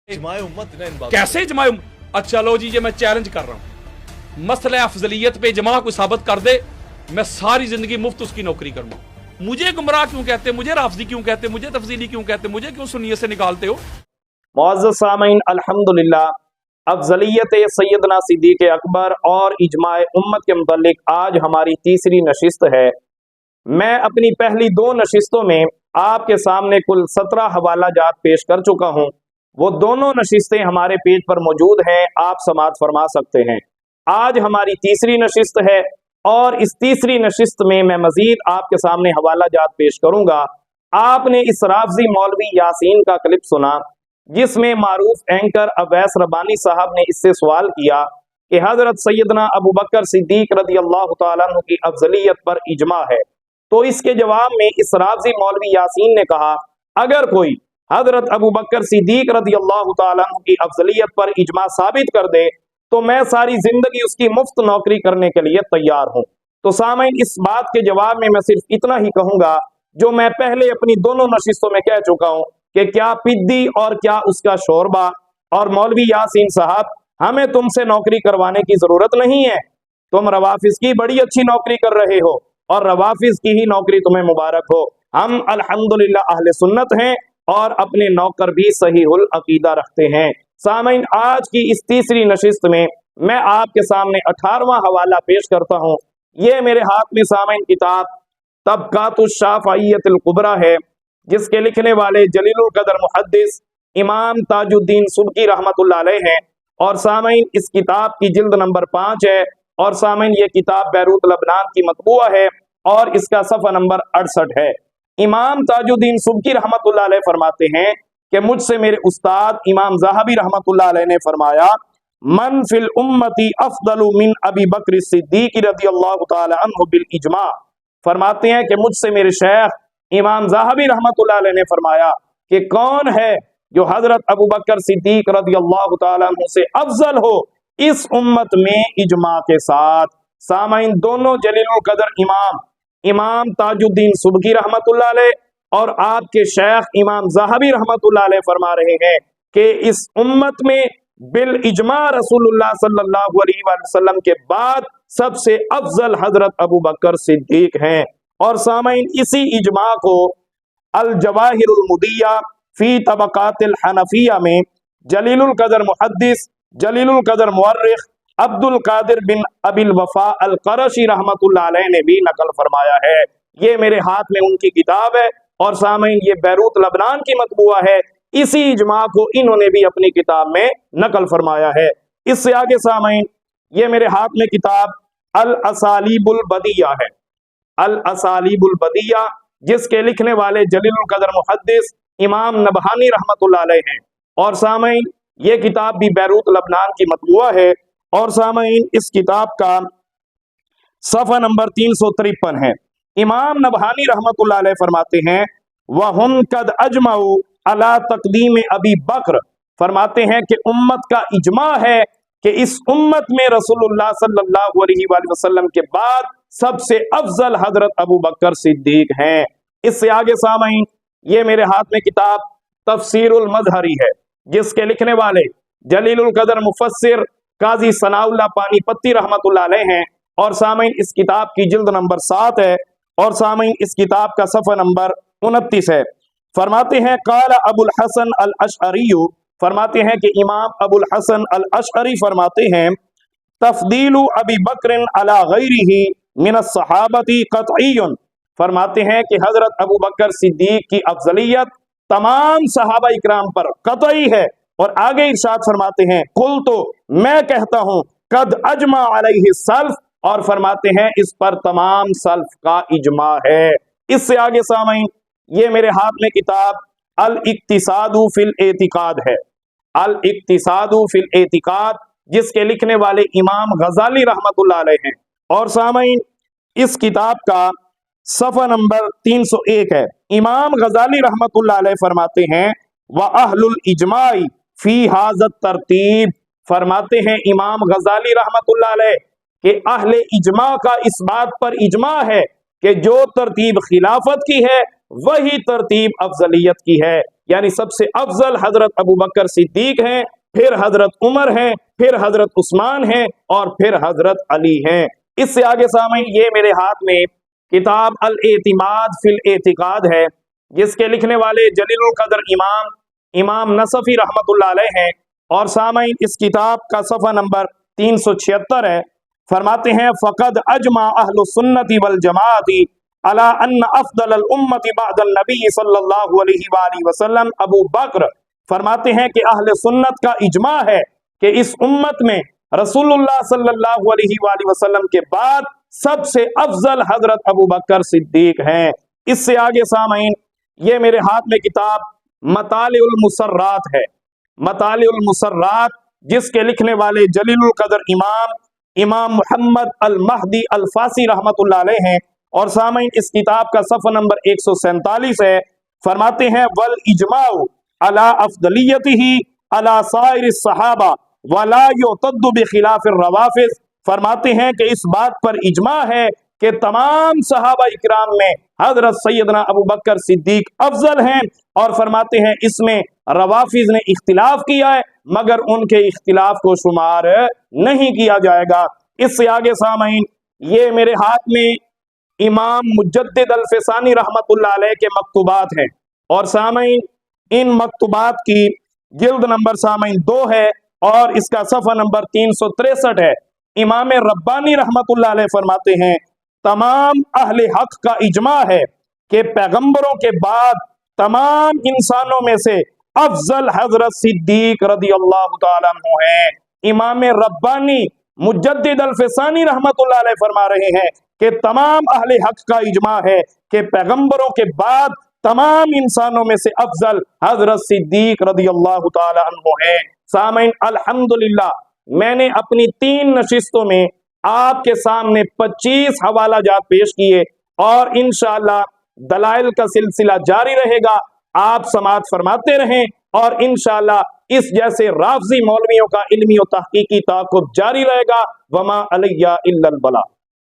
इजमाए उम्मत ना इन बातों कैसे इजमाए अच्छा लो जी, ये मैं चैलेंज कर रहा हूं, मसला अफजलियत पे इजमा कोई साबित कर दे, मैं सारी जिंदगी मुफ्त उसकी नौकरी करूंगा। मुझे गुमराह क्यों कहते, मुझे राफजी क्यों कहते, मुझे तफजीली क्यों कहते, मुझे क्यों सुन्नियत से निकालते हो? मुअज़्ज़ज़ सामीन, अल्हम्दुलिल्लाह अफजलियत सैयदना सिद्दीक़ अकबर और इजमाए उम्मत के मुतालिक आज हमारी तीसरी नशिस्त है। मैं अपनी पहली दो नशिस्तों में आपके सामने कुल 17 हवाला जात पेश कर चुका हूँ। वो दोनों नशिस्तें हमारे पेज पर मौजूद हैं, आप समाअत फरमा सकते हैं। आज हमारी तीसरी नशिस्त है और इस तीसरी नशिस्त में मैं मजीद आपके सामने हवाला जात पेश करूंगा। आपने इस राफजी मौलवी यासीन का क्लिप सुना जिसमें मारूफ एंकर अवैस रबानी साहब ने इससे सवाल किया कि हजरत सैयदना अबू बकर सिद्दीक रदी अल्लाह तआला अन्हु की अफजलियत पर इजमा है। तो इसके जवाब में इस राफजी मौलवी यासीन ने कहा, अगर कोई हजरत अबू बकर सिद्दीक रदी अल्लाह तआला अन्हु की अफजलियत पर इजमा साबित कर दे तो मैं सारी जिंदगी उसकी मुफ्त नौकरी करने के लिए तैयार हूँ। तो सामईन, इस बात के जवाब में मैं सिर्फ इतना ही कहूंगा जो मैं पहले अपनी दोनों नशिस्तों में कह चुका हूँ कि क्या पिद्दी और क्या उसका शोरबा, और मौलवी यासीन साहब, हमें तुमसे नौकरी करवाने की जरूरत नहीं है। तुम रवाफिज की बड़ी अच्छी नौकरी कर रहे हो और रवाफिज की ही नौकरी तुम्हें मुबारक हो। हम अल्हम्दुलिल्लाह अहले सुन्नत हैं और अपने नौकर भी सहीहुल अकीदा रखते हैं। सामईन, आज की इस तीसरी नशिस्त में मैं आपके सामने 18वां हवाला पेश करता हूँ। ये मेरे हाथ में सामईन किताब तबकातुश शाफ़इय्यतुल कुबरा है, जिसके लिखने वाले जलीलुल कदर मुहद्दिस इमाम ताजुद्दीन सुबकी रहमतुल्लाह अलैह हैं। और सामईन, इस किताब की जिल्द नंबर 5 है और सामईन, ये किताब बैरूत लबनान की मतबूआ है और इसका सफ़ा नंबर 68 है। इमाम ताजुद्दीन सुबकी रहमतुल्लाह अलैह फरमाते हैं कि मुझसे मेरे उस्ताद इमाम ज़हाबी रहमतुल्लाह अलैह ने फरमाया, मन फिल उम्मती अफदलु मिन अबी बकर सिद्दीक रदियल्लाहु ताला अन्हु बिल इजमा। फरमाते हैं कि मुझसे मेरे शेख इमाम ज़हाबी रहमतुल्लाह अलैह ने फरमाया कि कौन है जो हजरत अबू बकर सिद्दीक रदियल्लाहु ताला अन्हु से अफजल हो इस उम्मत में इजमा के साथ। सामईन, दोनों जलीलुल कदर इमाम ताजुद्दीन सुबकी रहमतुल्लाह अलैह और आपके शेख इमाम ज़हाबी रहमतुल्लाह अलैह फरमा रहे हैं कि इस उम्मत में बिल इजमा रसूलुल्लाह सल्लल्लाहु अलैहि वसल्लम के बाद सबसे अफजल हजरत अबू बकर सिद्दीक हैं। और सामईन, इसी इजमा को अल जवाहिरुल मुदिया फी तबकातिल हनफिया में जलीलुल कदर मुहद्दिस जलीलुल कदर मुअर्रिख अब्दुल कादिर बिन अबिल वफा अल क़रशी रहमतुल्लाह अलैह ने भी नकल फरमाया है। ये मेरे हाथ में उनकी किताब है और सामईन, ये बैरूत लबनान की मतबूआ है। इसी इजमा को इन्होंने भी अपनी किताब में नकल फरमाया है। इससे आगे सामईन, ये मेरे हाथ में किताब अल असालीबुल बदिया है, अल असालीबुल बदिया, जिसके लिखने वाले जलीलुल कदर मुहद्दिस इमाम नबहानी रहमतुल्लाह अलैह हैं। और सामईन, ये किताब भी बैरूत लबनान की मतबूआ है और सामईन, इस किताब का सफ़ा नंबर 353 है। इमाम नबहानी रहमतुल्लाह अलैह फरमाते हैं, वहुम कद अजमाउ अला तकदीम अबी बकर, फरमाते हैं कि उम्मत का इजमा है कि इस उम्मत में रसूलुल्लाह सल्लल्लाहु अलैहि वसल्लम के बाद सबसे अफजल हजरत अबू बकर सिद्दीक हैं। इससे आगे सामईन, ये मेरे हाथ में किताब तफसीरुल मजहरी है, जिसके लिखने वाले जलीलुल कदर मुफस्सिर काजी सनाउल्लाह पानीपत्ती रहमतुल्लाह अलैह हैं। और सामईन, इस किताब की जिल्द नंबर 7 है और सामईन, इस किताब का सफ़ा नंबर 29 है। फरमाते हैं, काला अबुल हसन अल अशअरी, फरमाते हैं कि इमाम अबुल हसन अल अशअरी फरमाते हैं, तफदीलु अबी बकर अला गैरिही मिन अस्सहाबती क़तईयुन, फरमाते हैं कि हजरत अबू बकर सिद्दीक की अफजलियत तमाम सहाबा इकराम पर कतई है। और आगे इरशाद फरमाते हैं, कुल तो मैं कहता हूं कद अजमा अलैहि सल्फ, और फरमाते हैं इस पर तमाम सल्फ का इजमा है। इससे आगे सामईन, ये मेरे हाथ में किताब अल इक्तिसादु फिल एतिकाद है, अल इक्तिसादु फिल एतिकाद, जिसके लिखने वाले इमाम गजाली रहमतुल्लाह अलैह हैं। और सामईन, इस किताब का सफ़ा नंबर 301 है। इमाम गजाली रहमतुल्लाह अलैह फरमाते हैं, व अहलुल इजमाई फी हाज़त तरतीब, फरमाते हैं इमाम गजाली रहमतुल्लाह अलैह कि अहले इजमा का इस बात पर इजमा है कि जो तरतीब खिलाफत की है वही तरतीब अफजलियत की है। यानी सबसे अफजल हजरत अबू बकर सिद्दीक हैं, फिर हजरत उमर हैं, फिर हजरत उस्मान हैं और फिर हजरत अली हैं। इससे आगे सामईन ये मेरे हाथ में किताब अल एतिमाद फिल एतिकाद है, जिसके लिखने वाले जलीलुल कदर इमाम नसफी रहमतुल्लाह अलैह हैं, और सामईन इस किताब का सफ़ा नंबर 376 है। फरमाते हैं फ़क़द अजमा अहलुस सुन्नति वल जमाअति अला अन्न अफ़दल उम्मति बअदल नबी सल्लल्लाहु अलैहि वसल्लम अबू बकर। फरमाते हैं कि अहले सुन्नत का इजमा है कि इस उम्मत में रसूलुल्लाह सल्लल्लाहु अलैहि वसल्लम के बाद सबसे अफजल हजरत अबू बकर सिद्दीक हैं। इससे आगे सामईन ये मेरे हाथ में किताब मतालिउल मुसर्रात है, मतालिउल मुसर्रात, जिसके लिखने वाले जलीलुल कदर इमाम मुहम्मद अल महदी अल फासी रहमतुल्लाह अलैह हैं, और सामईन इस किताब का सफ़ा नंबर 147 है। फरमाते हैं वल इजमाउ अला अफदलियतिही अला साइरिस सहाबा वला युतद्दु बिखिलाफिर रवाफिज। फरमाते हैं कि इस बात पर इजमा है कि तमाम सहाबा इकराम में हजरत सैयदना अबू बकर सिद्दीक अफजल हैं, और फरमाते हैं इसमें रवाफिज ने इख्तिलाफ किया है मगर उनके इख्तिलाफ को शुमार नहीं किया जाएगा। इससे आगे सामईन ये मेरे हाथ में इमाम मुजद्दिद अल फ़िसानी रहमतुल्लाह अलैह के मकतूबात हैं, और सामईन इन मकतूबात की जिल्द नंबर सामईन 2 है और इसका सफ़ा नंबर 363 है। इमाम रब्बानी रहमतुल्लाह अलैह फरमाते हैं तमाम अहले हक का इजमा है कि पैगंबरों के बाद तमाम इंसानों में से अफजल हजरत सिद्दीक रदियल्लाहु ताला अन्हु हैं। इमाम रब्बानी मुजद्दिद अल फ़िसानी रहमतुल्लाह अलैह फरमा रहे हैं कि तमाम अहले हक का इजमा है कि पैगंबरों के बाद तमाम इंसानों में से अफजल हजरत सिद्दीक रदियल्लाहु ताला अन्हु हैं। सामईन अल्हम्दुलिल्लाह मैंने अपनी 3 नशिस्तों में आपके सामने 25 हवाला जात पेश किए, और इंशाअल्लाह दलाइल का सिलसिला जारी रहेगा। आप समाअत फरमाते रहें और इंशाअल्लाह इस जैसे राफ़ज़ी मौलवियों का इल्मी और तहकीकी ताक़ुब जारी रहेगा। वमा अलैया इल्लल बला।